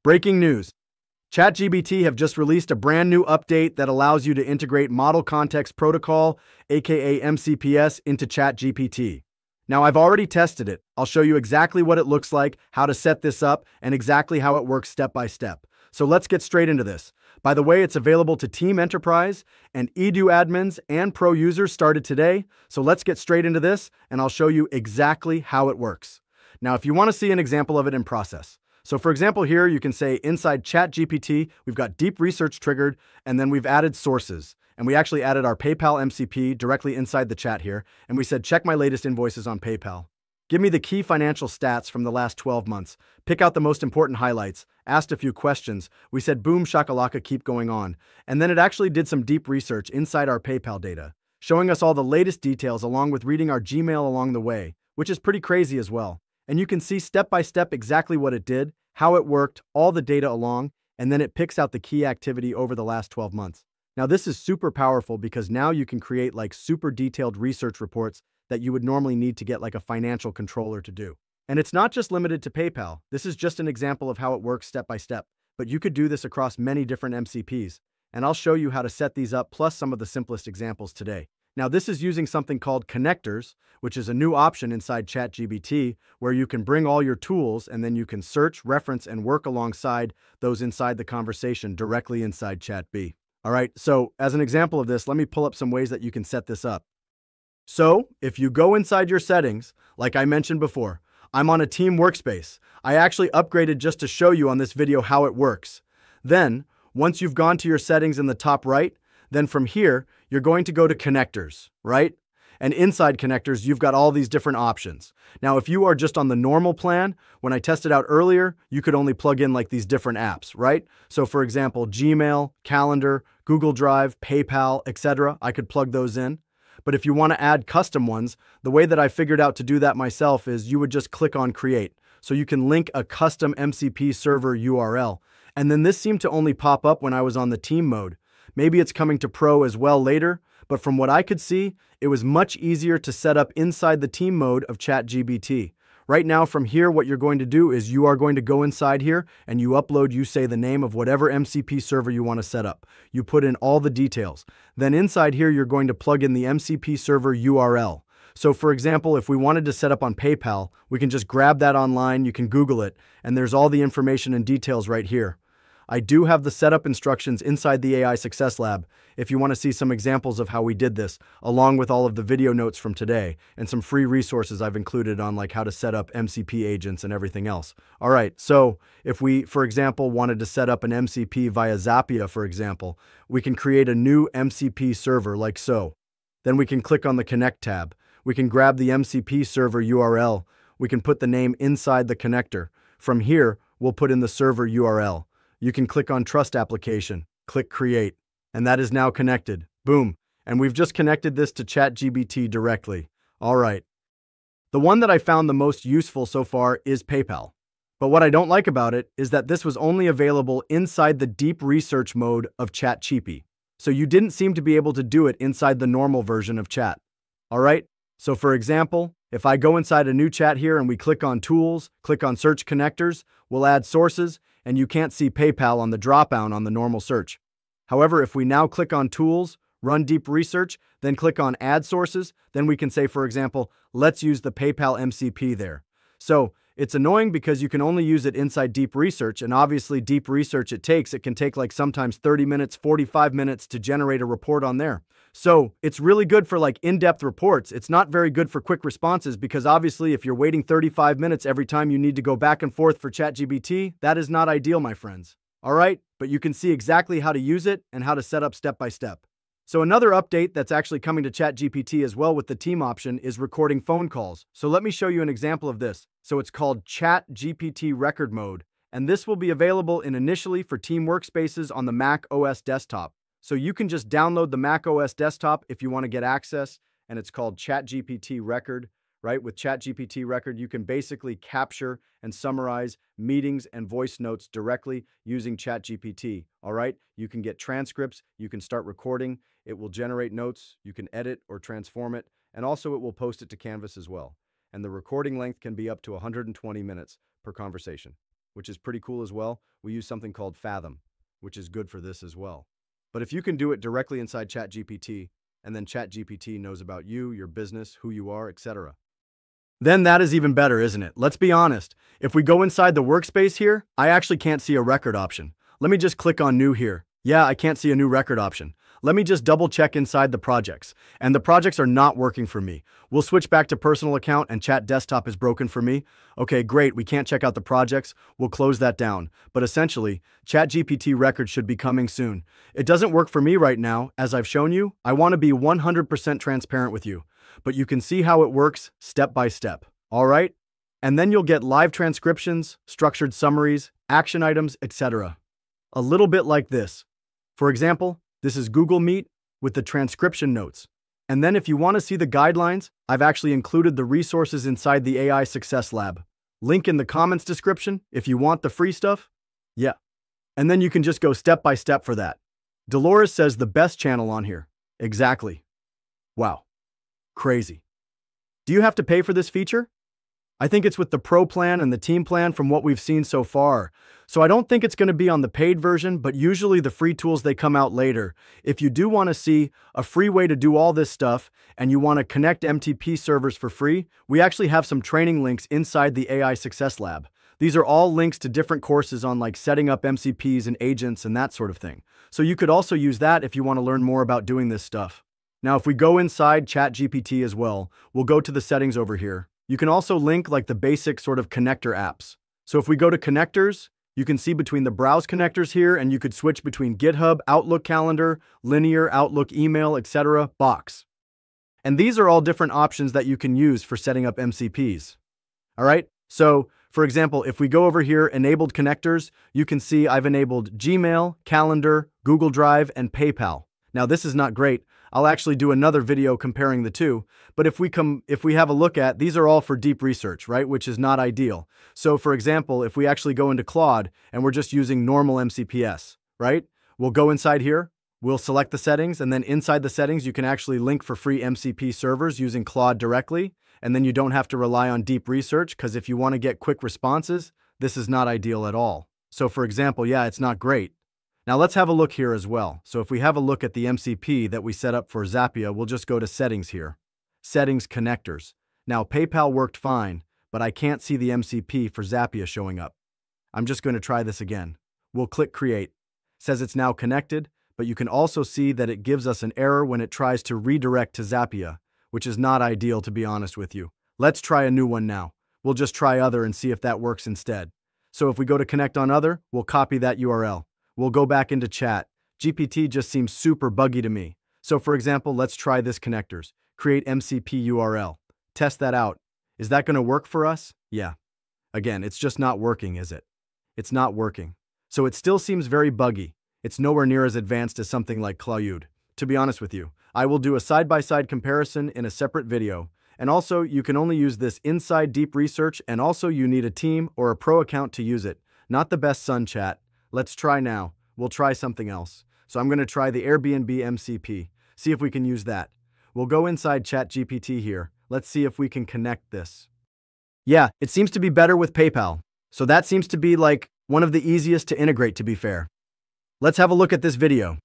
Breaking news. ChatGPT have just released a brand new update that allows you to integrate Model Context Protocol, aka MCPs, into ChatGPT. Now, I've already tested it. I'll show you exactly what it looks like, how to set this up, and exactly how it works step by step. So let's get straight into this. By the way, it's available to Team Enterprise, and Edu admins and pro users started today. So let's get straight into this, and I'll show you exactly how it works. Now, if you want to see an example of it in process. So for example, here you can say inside ChatGPT, we've got deep research triggered, and then we've added sources. And we actually added our PayPal MCP directly inside the chat here. And we said, check my latest invoices on PayPal. Give me the key financial stats from the last 12 months. Pick out the most important highlights. Asked a few questions. We said, boom, shakalaka, keep going on. And then it actually did some deep research inside our PayPal data, showing us all the latest details along with reading our Gmail along the way, which is pretty crazy as well. And you can see step by step exactly what it did, how it worked, all the data along, and then it picks out the key activity over the last 12 months. Now, this is super powerful because now you can create like super detailed research reports that you would normally need to get like a financial controller to do. And it's not just limited to PayPal. This is just an example of how it works step by step, but you could do this across many different MCPs. And I'll show you how to set these up plus some of the simplest examples today. Now, this is using something called connectors, which is a new option inside ChatGPT where you can bring all your tools and then you can search, reference, and work alongside those inside the conversation directly inside ChatB. All right, so as an example of this, let me pull up some ways that you can set this up. So if you go inside your settings, like I mentioned before, I'm on a team workspace. I actually upgraded just to show you on this video how it works. Then, once you've gone to your settings in the top right, then from here, you're going to go to connectors, right? And inside connectors, you've got all these different options. Now, if you are just on the normal plan, when I tested out earlier, you could only plug in like these different apps, right? So for example, Gmail, Calendar, Google Drive, PayPal, etc. I could plug those in. But if you want to add custom ones, the way that I figured out to do that myself is you would just click on Create. So you can link a custom MCP server URL. And then this seemed to only pop up when I was on the team mode. Maybe it's coming to Pro as well later, but from what I could see, it was much easier to set up inside the team mode of ChatGPT. Right now from here, what you're going to do is you are going to go inside here and you upload, you say the name of whatever MCP server you want to set up. You put in all the details. Then inside here, you're going to plug in the MCP server URL. So for example, if we wanted to set up on PayPal, we can just grab that online, you can Google it, and there's all the information and details right here. I do have the setup instructions inside the AI Success Lab if you want to see some examples of how we did this, along with all of the video notes from today and some free resources I've included on like how to set up MCP agents and everything else. All right, so if we, for example, wanted to set up an MCP via Zapia, for example, we can create a new MCP server like so. Then we can click on the Connect tab. We can grab the MCP server URL. We can put the name inside the connector. From here, we'll put in the server URL. You can click on Trust Application, click Create, and that is now connected. Boom. And we've just connected this to ChatGPT directly. All right. The one that I found the most useful so far is PayPal. But what I don't like about it is that this was only available inside the deep research mode of ChatGPT. So you didn't seem to be able to do it inside the normal version of Chat. All right. So for example, if I go inside a new chat here and we click on Tools, click on Search Connectors, we'll add sources, and you can't see PayPal on the dropdown on the normal search. However, if we now click on Tools, run Deep Research, then click on Add Sources, then we can say, for example, let's use the PayPal MCP there. So it's annoying because you can only use it inside Deep Research, and obviously Deep Research it can take like sometimes 30 minutes, 45 minutes to generate a report on there. So it's really good for like in-depth reports. It's not very good for quick responses because obviously if you're waiting 35 minutes every time you need to go back and forth for ChatGPT, that is not ideal, my friends. All right, but you can see exactly how to use it and how to set up step by step. So another update that's actually coming to ChatGPT as well with the team option is recording phone calls. So let me show you an example of this. So it's called ChatGPT Record Mode, and this will be available initially for team workspaces on the Mac OS desktop. So you can just download the Mac OS desktop if you want to get access, and it's called ChatGPT Record, right? With ChatGPT Record, you can basically capture and summarize meetings and voice notes directly using ChatGPT, all right? You can get transcripts, you can start recording, it will generate notes, you can edit or transform it, and also it will post it to Canvas as well. And the recording length can be up to 120 minutes per conversation. which is pretty cool as well, we use something called Fathom, which is good for this as well. But if you can do it directly inside ChatGPT, and then ChatGPT knows about you, your business, who you are, etc., then that is even better, isn't it? Let's be honest. If we go inside the workspace here, I actually can't see a record option. Let me just click on New here. Yeah, I can't see a new record option. Let me just double check inside the projects. And the projects are not working for me. We'll switch back to personal account and Chat Desktop is broken for me. Okay, great, we can't check out the projects. We'll close that down. But essentially, ChatGPT records should be coming soon. It doesn't work for me right now. As I've shown you, I want to be 100% transparent with you. But you can see how it works step by step. All right? And then you'll get live transcriptions, structured summaries, action items, etc. A little bit like this. For example, this is Google Meet with the transcription notes. And then if you want to see the guidelines, I've actually included the resources inside the AI Success Lab. Link in the comments description if you want the free stuff. Yeah. And then you can just go step by step for that. Dolores says the best channel on here. Exactly. Wow. Crazy. Do you have to pay for this feature? I think it's with the Pro plan and the Team plan from what we've seen so far. So I don't think it's going to be on the paid version, but usually the free tools, they come out later. If you do want to see a free way to do all this stuff and you want to connect MCP servers for free, we actually have some training links inside the AI Success Lab. These are all links to different courses on like setting up MCPs and agents and that sort of thing. So you could also use that if you want to learn more about doing this stuff. Now, if we go inside ChatGPT as well, we'll go to the settings over here. You can also link like the basic sort of connector apps. So if we go to connectors, you can see between the browse connectors here, and you could switch between GitHub, Outlook Calendar, Linear, Outlook Email, etc., Box. And these are all different options that you can use for setting up MCPs. All right, so for example, if we go over here, enabled connectors, you can see I've enabled Gmail, Calendar, Google Drive, and PayPal. Now this is not great. I'll actually do another video comparing the two, but if we have a look at, these are all for deep research, right? Which is not ideal. So for example, if we actually go into Claude and we're just using normal MCPs, right? We'll go inside here, we'll select the settings, and then inside the settings, you can actually link for free MCP servers using Claude directly, and then you don't have to rely on deep research, because if you want to get quick responses, this is not ideal at all. So for example, yeah, it's not great. Now let's have a look here as well. So if we have a look at the MCP that we set up for Zapia, we'll just go to settings here. Settings connectors. Now PayPal worked fine, but I can't see the MCP for Zapia showing up. I'm just going to try this again. We'll click create. It says it's now connected, but you can also see that it gives us an error when it tries to redirect to Zapia, which is not ideal to be honest with you. Let's try a new one now. We'll just try other and see if that works instead. So if we go to connect on other, we'll copy that URL. We'll go back into chat. GPT just seems super buggy to me. So for example, let's try this connectors. Create MCP URL. Test that out. Is that going to work for us? Yeah. Again, it's just not working, is it? It's not working. So it still seems very buggy. It's nowhere near as advanced as something like Claude. To be honest with you, I will do a side-by-side comparison in a separate video. And also, you can only use this inside deep research, and also you need a team or a pro account to use it. Not the best sun chat. Let's try now. We'll try something else. So I'm going to try the Airbnb MCP. See if we can use that. We'll go inside ChatGPT here. Let's see if we can connect this. Yeah, it seems to be better with PayPal. So that seems to be like one of the easiest to integrate, to be fair. Let's have a look at this video.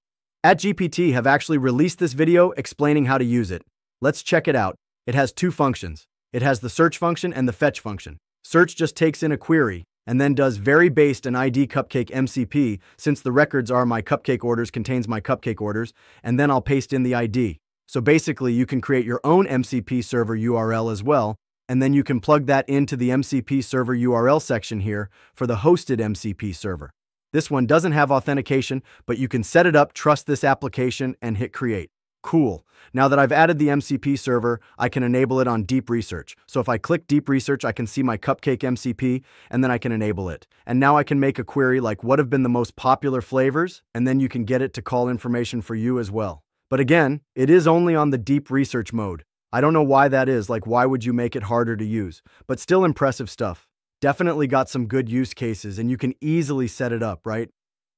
ChatGPT have actually released this video explaining how to use it. Let's check it out. It has two functions. It has the search function and the fetch function. Search just takes in a query and then does very based an ID cupcake MCP, since the records are my cupcake orders contains my cupcake orders, and then I'll paste in the ID. So basically you can create your own MCP server URL as well, and then you can plug that into the MCP server URL section here for the hosted MCP server. This one doesn't have authentication, but you can set it up, trust this application, and hit create. Cool. Now that I've added the MCP server, I can enable it on deep research. So if I click deep research, I can see my cupcake MCP, and then I can enable it. And now I can make a query like what have been the most popular flavors, and then you can get it to call information for you as well. But again, it is only on the deep research mode. I don't know why that is, like why would you make it harder to use? But still impressive stuff. Definitely got some good use cases, and you can easily set it up, right?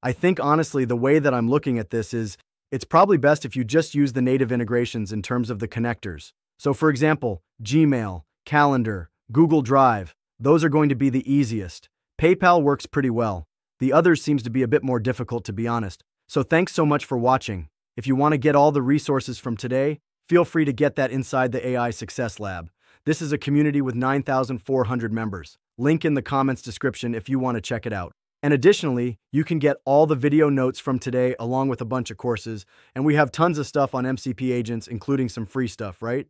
I think honestly, the way that I'm looking at this is, it's probably best if you just use the native integrations in terms of the connectors. So for example, Gmail, Calendar, Google Drive, those are going to be the easiest. PayPal works pretty well. The others seems to be a bit more difficult, to be honest. So thanks so much for watching. If you want to get all the resources from today, feel free to get that inside the AI Success Lab. This is a community with 9,400 members. Link in the comments description if you want to check it out. And additionally, you can get all the video notes from today along with a bunch of courses, and we have tons of stuff on MCP agents, including some free stuff, right?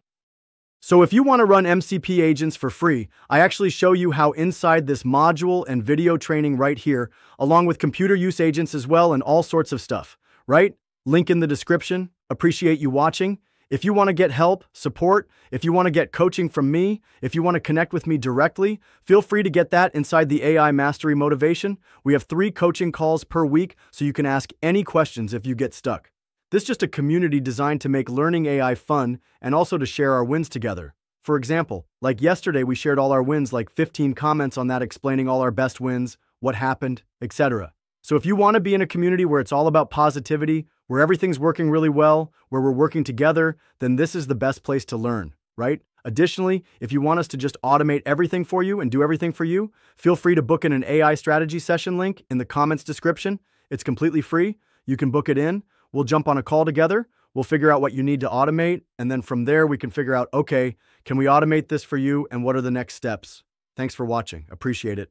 So if you want to run MCP agents for free, I actually show you how inside this module and video training right here, along with computer use agents as well and all sorts of stuff, right? Link in the description. Appreciate you watching. If you want to get help, support, if you want to get coaching from me, if you want to connect with me directly, feel free to get that inside the AI Mastery Motivation. We have 3 coaching calls per week, so you can ask any questions if you get stuck. This is just a community designed to make learning AI fun and also to share our wins together. For example, like yesterday, we shared all our wins, like 15 comments on that explaining all our best wins, what happened, etc. So if you want to be in a community where it's all about positivity, where everything's working really well, where we're working together, then this is the best place to learn, right? Additionally, if you want us to just automate everything for you and do everything for you, feel free to book in an AI strategy session link in the comments description. It's completely free. You can book it in. We'll jump on a call together. We'll figure out what you need to automate. And then from there, we can figure out, okay, can we automate this for you? And what are the next steps? Thanks for watching. Appreciate it.